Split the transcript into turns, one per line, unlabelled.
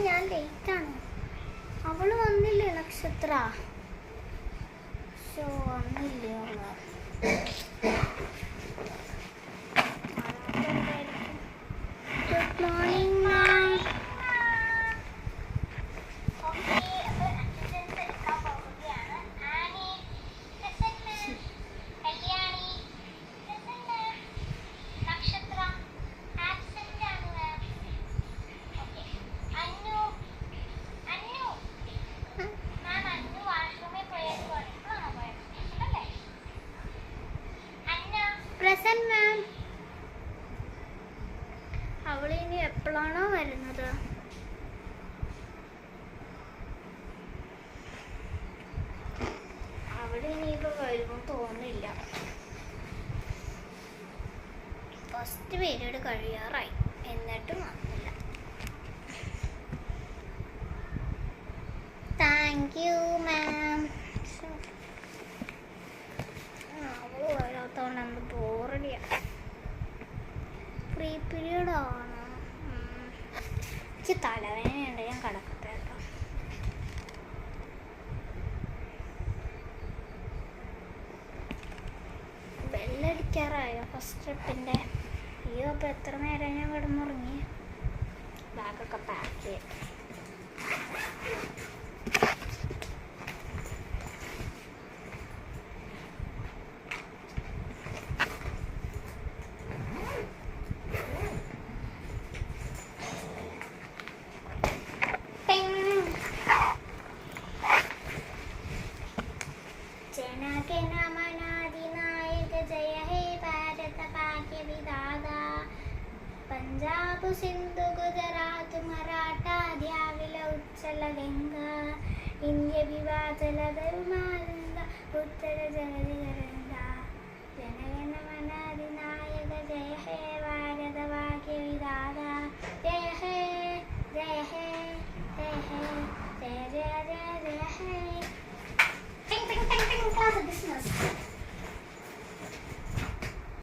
ഞാൻ ലേറ്റാണ്. അവള് വന്നില്ലേ നക്ഷത്ര? ഷോ വന്നില്ലേ അവള്? Good morning ma'am. Present ma'am. അവളിനി എപ്പോഴാണോ വരുന്നത്? അവിടെ ഇനിയിപ്പോ വരുമ്പോൾ തോന്നില്ല. ഫസ്റ്റ് പീരീഡ് കഴിയാറായി എന്നിട്ടും വന്നില്ല. Thank you ma'am. അവള് വരാത്തോണ്ട് എന്ത് ബോറടിയാ. ഫ്രീ പീരീഡ് ആണോ? എനിക്ക് തലവേദനയുണ്ട്, ഞാൻ കിടക്കട്ടെ കേട്ടോ. ബെല്ലടിക്കാറായോ ഫസ്റ്റ് ട്രിപ്പിൻ്റെ? അയ്യോ, അപ്പോൾ എത്ര നേരം ഞാൻ കിടന്നുറങ്ങി. ബാഗൊക്കെ പാക്ക് ചെയ്യും. पंजाब सिंधु गुजरात मराठा द्याविल उच्चल गंगा इंद्य विवाचल धर्मानंद उत्तर जनरिंदा जनगण मन अधिनायक जय हे भारत भाग्य विधाता जय हे जय हे जय हे जय जय जय जय हे टिंग टिंग टिंग टिंग क्लास बिजनेस